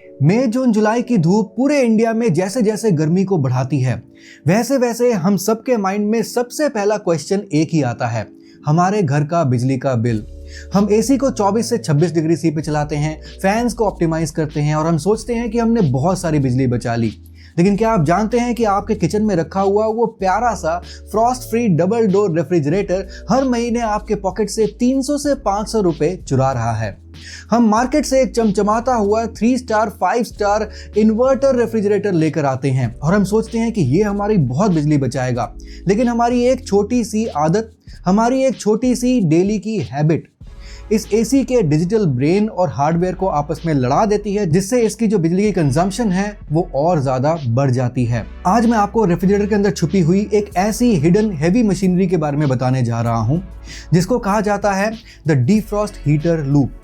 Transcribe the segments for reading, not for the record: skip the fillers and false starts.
मई जून जुलाई की धूप पूरे इंडिया में जैसे जैसे गर्मी को बढ़ाती है, वैसे वैसे हम सबके माइंड में सबसे पहला क्वेश्चन एक ही आता है, हमारे घर का बिजली का बिल। हम एसी को 24 से 26 डिग्री सी पे चलाते हैं, फैंस को ऑप्टिमाइज करते हैं और हम सोचते हैं कि हमने बहुत सारी बिजली बचा ली। लेकिन क्या आप जानते हैं कि आपके किचन में रखा हुआ वो प्यारा सा frost free double door refrigerator हर महीने आपके पॉकेट से 300 से 500 रुपए चुरा रहा है। हम मार्केट से एक चमचमाता हुआ 3 स्टार 5 स्टार इन्वर्टर रेफ्रिजरेटर लेकर आते हैं और हम सोचते हैं कि ये हमारी बहुत बिजली बचाएगा। लेकिन हमारी एक छोटी सी आदत, हमारी एक छोटी सी डेली की हैबिट इस एसी के डिजिटल ब्रेन और हार्डवेयर को आपस में लड़ा देती है, जिससे इसकी जो बिजली की कंजम्पशन है वो और ज्यादा बढ़ जाती है। आज मैं आपको रेफ्रिजरेटर के अंदर छुपी हुई एक ऐसी हिडन हेवी मशीनरी के बारे में बताने जा रहा हूं जिसको कहा जाता है द डिफ्रॉस्ट हीटर लूप।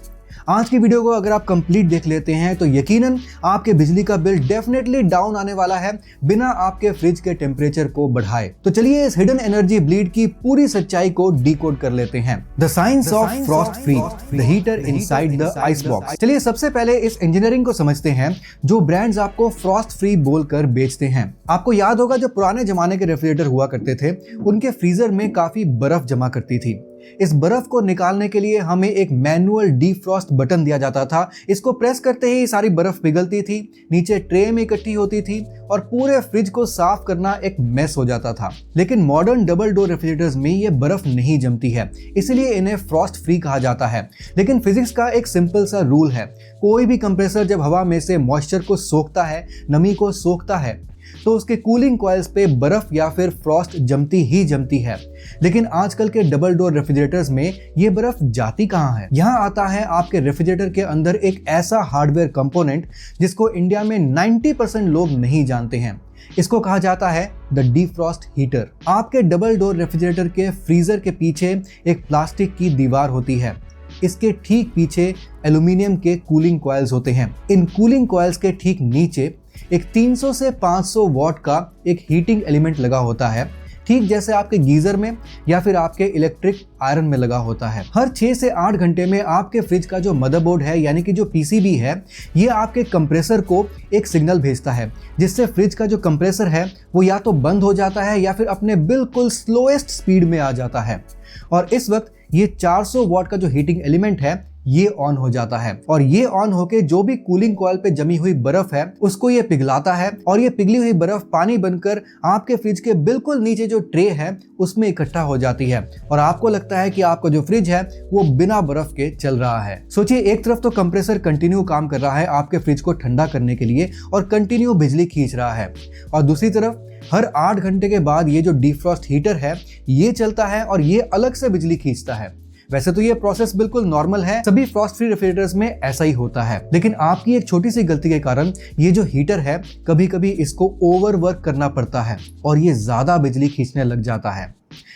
आज की वीडियो को अगर आप कंप्लीट देख लेते हैं तो यकीनन आपके बिजली का बिल डेफिनेटली डाउन आने वाला है, बिना आपके फ्रिज के टेम्परेचर को बढ़ाए। तो चलिए इस हिडन एनर्जी ब्लीड की पूरी सच्चाई को डिकोड कर लेते हैं। The science of Frost free, the heater inside the ice box. चलिए सबसे पहले इस इंजीनियरिंग को समझते हैं जो ब्रांड्स आपको फ्रॉस्ट फ्री बोलकर बेचते हैं। आपको याद होगा जो पुराने जमाने के रेफ्रिजरेटर हुआ करते थे, उनके फ्रीजर में काफी बर्फ जमा करती थी। इस बर्फ को निकालने के लिए हमें एक मैनुअल डीफ्रॉस्ट बटन दिया जाता था। इसको प्रेस करते ही सारी बर्फ पिघलती थी, नीचे ट्रे में इकट्ठी होती थी और पूरे फ्रिज को साफ करना एक मेस हो जाता था। लेकिन मॉडर्न डबल डोर रेफ्रिजरेटर्स में ये बर्फ नहीं जमती है, इसलिए इन्हें फ्रॉस्ट फ्री कहा जाता है। लेकिन फिजिक्स का एक सिंपल सा रूल है, कोई भी कंप्रेसर जब हवा में से मॉइस्चर को सोखता है, नमी को सोखता है, तो उसके कूलिंग कॉइल्स पे बर्फ या फिर फ्रॉस्ट जमती ही जमती है। लेकिन आजकल के डबल डोर रेफ्रिजरेटर्स में ये बर्फ जाती कहां है? यहाँ आता है आपके रेफ्रिजरेटर के अंदर एक ऐसा हार्डवेयर कंपोनेंट जिसको इंडिया में 90% लोग नहीं जानते हैं। इसको कहा जाता है द डिफ्रॉस्ट हीटर। आपके डबल डोर रेफ्रिजरेटर के फ्रीजर के पीछे एक प्लास्टिक की दीवार होती है। इसके ठीक पीछे एल्यूमिनियम के कूलिंग कॉइल्स होते हैं। इन कूलिंग कॉइल्स के ठीक नीचे एक 300 से 500 वॉट का एक हीटिंग एलिमेंट लगा होता है, ठीक जैसे आपके गीजर में या फिर आपके इलेक्ट्रिक आयरन में लगा होता है। हर 6 से 8 घंटे में आपके फ्रिज का जो मदरबोर्ड है यानी कि जो पीसीबी है, ये आपके कंप्रेसर को एक सिग्नल भेजता है, जिससे फ्रिज का जो कंप्रेसर है वो या तो बंद हो जाता है या फिर अपने बिल्कुल स्लोएस्ट स्पीड में आ जाता है। और इस वक्त ये 400 वॉट का जो हीटिंग एलिमेंट है ये ऑन हो जाता है और ये ऑन होके जो भी कूलिंग कॉइल पे जमी हुई बर्फ है उसको ये पिघलाता है और ये पिघली हुई बर्फ पानी बनकर आपके फ्रिज के बिल्कुल नीचे जो ट्रे है उसमें इकट्ठा हो जाती है और आपको लगता है कि आपका जो फ्रिज है वो बिना बर्फ के चल रहा है। सोचिए, एक तरफ तो कंप्रेसर कंटिन्यू काम कर रहा है आपके फ्रिज को ठंडा करने के लिए और कंटिन्यू बिजली खींच रहा है, और दूसरी तरफ हर 8 घंटे के बाद ये जो डिफ्रॉस्ट हीटर है ये चलता है और ये अलग से बिजली खींचता है। वैसे तो ये प्रोसेस बिल्कुल नॉर्मल है, सभी फ्रॉस्ट फ्री रेफ्रिजरेटर्स में ऐसा ही होता है। लेकिन आपकी एक छोटी सी गलती के कारण ये जो हीटर है कभी कभी इसको ओवरवर्क करना पड़ता है और ये ज्यादा बिजली खींचने लग जाता है।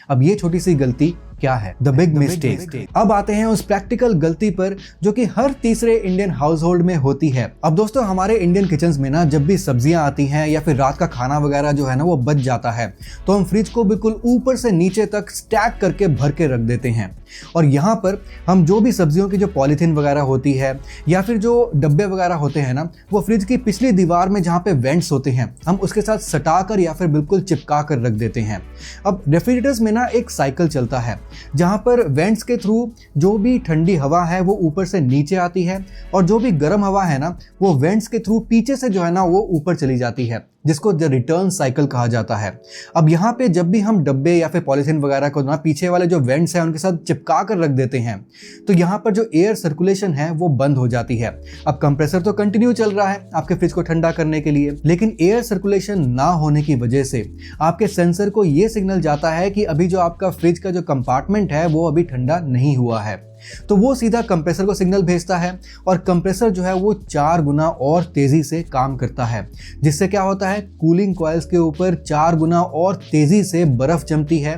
अब ये छोटी सी गलती क्या है? The big mistake. अब आते हैं उस प्रैक्टिकल गलती पर जो कि हर तीसरे इंडियन हाउस होल्ड में होती है। अब दोस्तों, हमारे इंडियन किचन्स में ना जब भी सब्जियां आती हैं या फिर रात का खाना वगैरह जो है ना वो बच जाता है, तो हम फ्रिज को बिल्कुल ऊपर से नीचे तक स्टैक करके भर के रख देते हैं। और यहाँ पर हम जो भी सब्जियों की जो पॉलीथीन वगैरह होती है या फिर जो डब्बे वगैरह होते हैं ना, वो फ्रिज की पिछली दीवार में जहाँ पे वेंट्स होते हैं हम उसके साथ सटा कर या फिर बिल्कुल चिपका कर रख देते हैं। अब रेफ्रिजरेटर्स में ना एक साइकिल चलता है जहां पर वेंट्स के थ्रू जो भी ठंडी हवा है वो ऊपर से नीचे आती है और जो भी गर्म हवा है ना वो वेंट्स के थ्रू पीछे से जो है ना वो ऊपर चली जाती है, जिसको द रिटर्न साइकिल कहा जाता है। अब यहाँ पे जब भी हम डब्बे या फिर पॉलीथीन वगैरह को ना पीछे वाले जो वेंट्स हैं उनके साथ चिपका कर रख देते हैं, तो यहाँ पर जो एयर सर्कुलेशन है वो बंद हो जाती है। अब कंप्रेसर तो कंटिन्यू चल रहा है आपके फ्रिज को ठंडा करने के लिए, लेकिन एयर सर्कुलेशन ना होने की वजह से आपके सेंसर को ये सिग्नल जाता है कि अभी जो आपका फ्रिज का जो कंपार्टमेंट है वो अभी ठंडा नहीं हुआ है। तो वो सीधा कंप्रेसर को सिग्नल भेजता है और कंप्रेसर जो है वो 4 गुना और तेजी से काम करता है, जिससे क्या होता है, कूलिंग कॉइल्स के ऊपर 4 गुना और तेजी से बर्फ जमती है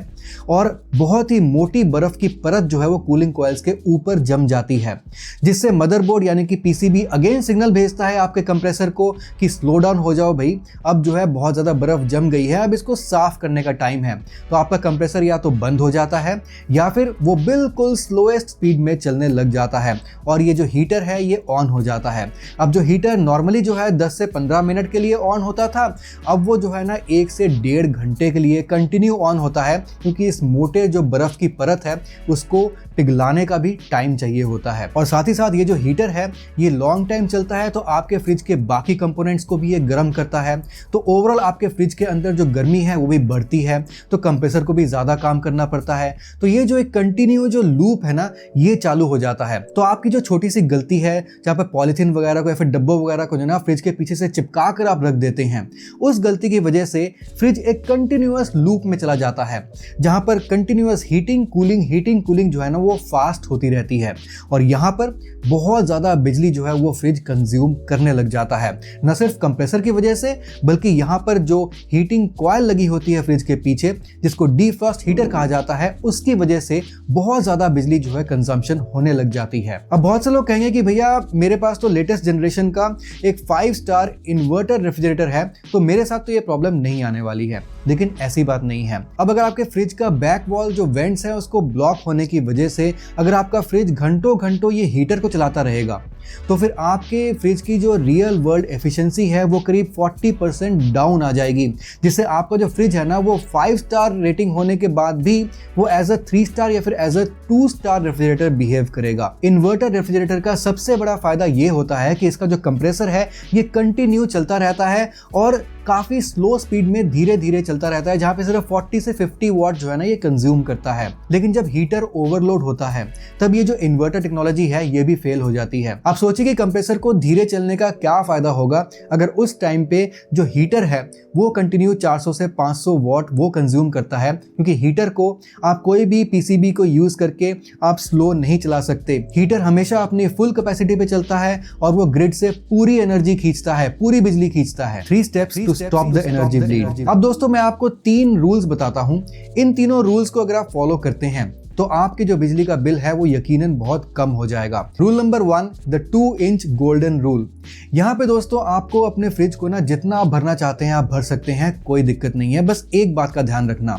और बहुत ही मोटी बर्फ की परत जो है वो कूलिंग कॉइल्स के ऊपर जम जाती है, जिससे मदरबोर्ड यानी कि पीसीबी अगेन सिग्नल भेजता है आपके कंप्रेसर को कि स्लो डाउन हो जाओ भाई, अब जो है बहुत ज़्यादा बर्फ जम गई है, अब इसको साफ करने का टाइम है। तो आपका कंप्रेसर या तो बंद हो जाता है या फिर वो बिल्कुल स्लोएस्ट स्पीड में चलने लग जाता है और ये जो हीटर है ये ऑन हो जाता है। अब जो हीटर नॉर्मली जो है 10 से 15 मिनट के लिए ऑन होता था, अब वो जो है ना 1 से 1.5 घंटे के लिए कंटिन्यू ऑन होता है, क्योंकि इस मोटे जो बर्फ की परत है उसको पिघलाने का भी टाइम चाहिए होता है। और साथ ही साथ ये जो हीटर है ये लॉन्ग टाइम चलता है, तो आपके फ्रिज के बाकी कंपोनेंट्स को भी ये गर्म करता है, तो ओवरऑल आपके फ्रिज के अंदर जो गर्मी है वो भी बढ़ती है, तो कंप्रेसर को भी ज़्यादा काम करना पड़ता है। तो ये जो एक कंटिन्यू जो लूप है ना ये चालू हो जाता है। तो आपकी जो छोटी सी गलती है जहाँ पर पॉलीथीन वगैरह को या फिर डब्बों वगैरह को जो ना फ्रिज के पीछे से चिपका कर आप रख देते हैं, उस गलती की वजह से फ्रिज एक कंटिन्यूअस लूप में चला जाता है, जहां पर कंटिन्यूअस हीटिंग कूलिंग जो है ना वो फास्ट होती रहती है और यहाँ पर बहुत ज़्यादा बिजली जो है वो फ्रिज कंज्यूम करने लग जाता है, न सिर्फ कंप्रेसर की वजह से बल्कि यहाँ पर जो हीटिंग कॉइल लगी होती है फ्रिज के पीछे, जिसको डीफ्रॉस्ट हीटर कहा जाता है, उसकी वजह से बहुत ज़्यादा बिजली जो है कंजम्पशन होने लग जाती है। अब बहुत से लोग कहेंगे कि भैया मेरे पास तो लेटेस्ट जनरेशन का एक 5 स्टार इन्वर्टर रेफ्रिजरेटर है, तो मेरे साथ तो ये प्रॉब्लम नहीं आने वाली है, लेकिन ऐसी बात नहीं है। अब अगर आपके फ्रिज का बैक वॉल जो वेंट्स है उसको ब्लॉक होने की वजह से अगर आपका फ्रिज घंटों ये हीटर को चलाता रहेगा, तो फिर आपके फ्रिज की जो रियल वर्ल्ड एफिशिएंसी है वो करीब 40% डाउन आ जाएगी, जिससे आपका जो फ्रिज है ना वो 5 स्टार रेटिंग होने के बाद भी वो एज अ 3 स्टार या फिर as a 2 star refrigerator behave करेगा। इन्वर्टर रेफ्रिजरेटर का सबसे बड़ा फायदा ये होता है कि इसका जो कंप्रेसर है ये कंटिन्यू चलता रहता है और काफी स्लो स्पीड में धीरे धीरे चलता रहता है, जहां पे सिर्फ 40 से 50 वॉट जो है ना ये कंज्यूम करता है। लेकिन जब हीटर ओवरलोड होता है तब ये जो इन्वर्टर टेक्नोलॉजी है ये भी फेल हो जाती है। आप सोचिए कि कंप्रेसर को धीरे चलने का क्या फायदा होगा अगर उस टाइम पे जो हीटर है वो कंटिन्यू 400 से 500 वॉट वो कंज्यूम करता है, क्योंकि हीटर को आप कोई भी पीसीबी को यूज करके आप स्लो नहीं चला सकते। हीटर हमेशा अपनी फुल कैपेसिटी पे चलता है और वो ग्रिड से पूरी एनर्जी खींचता है, पूरी बिजली खींचता है। 3 steps to stop the energy bleed. अब दोस्तों मैं आपको 3 रूल्स बताता हूं, इन तीनों रूल्स को अगर आप फॉलो करते हैं तो आपकी जो बिजली का बिल है वो यकीनन बहुत कम हो जाएगा। Rule number 1, the 2 inch golden rule. यहाँ पे दोस्तों आपको अपने फ्रिज को ना जितना आप भरना चाहते हैं आप भर सकते हैं, कोई दिक्कत नहीं है। बस एक बात का ध्यान रखना,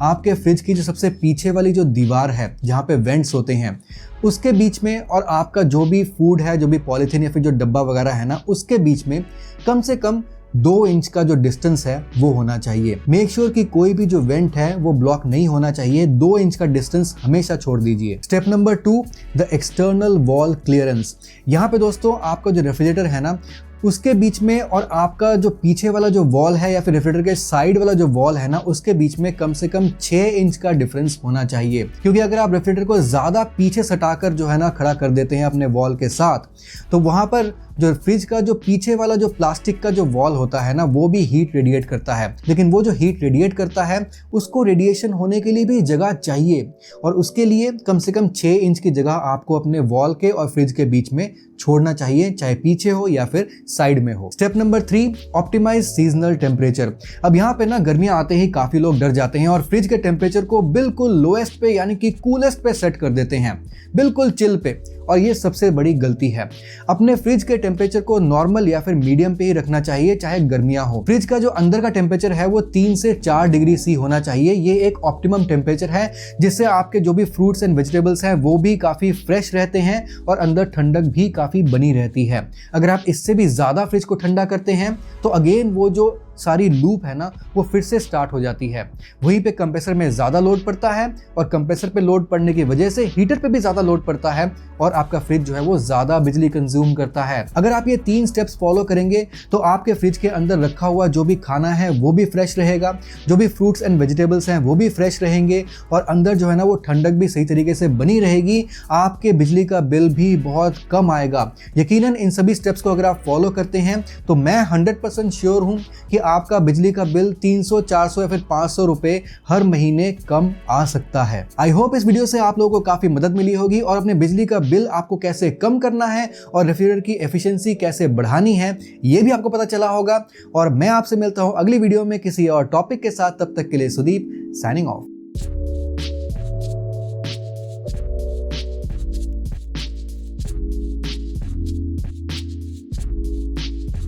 आपके फ्रिज की जो सबसे पीछे वाली जो दीवार है जहाँ पे वेंट्स होते हैं उसके बीच में और आपका जो भी फूड है, जो भी पॉलीथीन या फिर जो डब्बा वगैरह है ना, उसके बीच में कम से कम 2 इंच का जो डिस्टेंस है वो होना चाहिए। मेक श्योर कि कोई भी जो वेंट है वो ब्लॉक नहीं होना चाहिए, 2 इंच का डिस्टेंस हमेशा छोड़ दीजिए। Step number 2, the external wall clearance. यहाँ पे दोस्तों आपका जो रेफ्रिजरेटर है ना उसके बीच में और आपका जो पीछे वाला जो वॉल है या फिर रेफ्रिजरेटर के साइड वाला जो वॉल है ना उसके बीच में कम से कम 6 इंच का डिफरेंस होना चाहिए, क्योंकि अगर आप रेफ्रिजरेटर को ज़्यादा पीछे सटाकर जो है ना खड़ा कर देते हैं अपने वॉल के साथ, तो वहाँ पर जो फ्रिज का जो पीछे वाला जो प्लास्टिक का जो वॉल होता है ना वो भी हीट रेडिएट करता है, लेकिन वो जो हीट रेडिएट करता है उसको रेडिएशन होने के लिए भी जगह चाहिए और उसके लिए कम से कम 6 इंच की जगह आपको अपने वॉल के और फ्रिज के बीच में छोड़ना चाहिए, चाहे पीछे हो या फिर साइड में हो। Step number 3, optimise seasonal temperature. अब यहाँ पे ना गर्मियां आते ही काफी लोग डर जाते हैं और फ्रिज के टेम्परेचर को बिल्कुल लोएस्ट पे यानी कि कूलेस्ट पे सेट कर देते हैं, बिल्कुल चिल पे, और ये सबसे बड़ी गलती है। अपने फ्रिज के टेम्परेचर को नॉर्मल या फिर मीडियम पे ही रखना चाहिए, चाहे गर्मियां हो। फ्रिज का जो अंदर का टेम्परेचर है वो 3 से 4 डिग्री सी होना चाहिए, ये एक ऑप्टिमम टेम्परेचर है, जिससे आपके जो भी फ्रूट्स एंड वेजिटेबल्स हैं वो भी काफी फ्रेश रहते हैं और अंदर ठंडक भी काफी बनी रहती है। अगर आप इससे भी ज्यादा फ्रिज को ठंडा करते हैं तो अगेन वो जो सारी लूप है ना वो फिर से स्टार्ट हो जाती है। वहीं पे कंप्रेसर में ज़्यादा लोड पड़ता है और कंप्रेसर पे लोड पड़ने की वजह से हीटर पे भी ज़्यादा लोड पड़ता है और आपका फ्रिज जो है वो ज़्यादा बिजली कंज्यूम करता है। अगर आप ये 3 स्टेप्स फॉलो करेंगे तो आपके फ्रिज के अंदर रखा हुआ जो भी खाना है वो भी फ्रेश रहेगा, जो भी फ्रूट्स एंड वेजिटेबल्स हैं वो भी फ्रेश रहेंगे और अंदर जो है ना वो ठंडक भी सही तरीके से बनी रहेगी। आपके बिजली का बिल भी बहुत कम आएगा। यकीनन इन सभी स्टेप्स को अगर आप फॉलो करते हैं तो मैं 100% श्योर हूँ कि आपका बिजली का बिल 300, 400 या फिर 500 रुपए हर महीने कम आ सकता है। आई होप इस वीडियो से आप लोगों को काफी मदद मिली होगी और अपने बिजली का बिल आपको कैसे कम करना है और रेफ्रिजरेटर की एफिशिएंसी कैसे बढ़ानी है ये भी आपको पता चला होगा। और मैं आपसे मिलता हूं अगली वीडियो में किसी और टॉपिक के साथ। तब तक के लिए सुदीप साइनिंग ऑफ।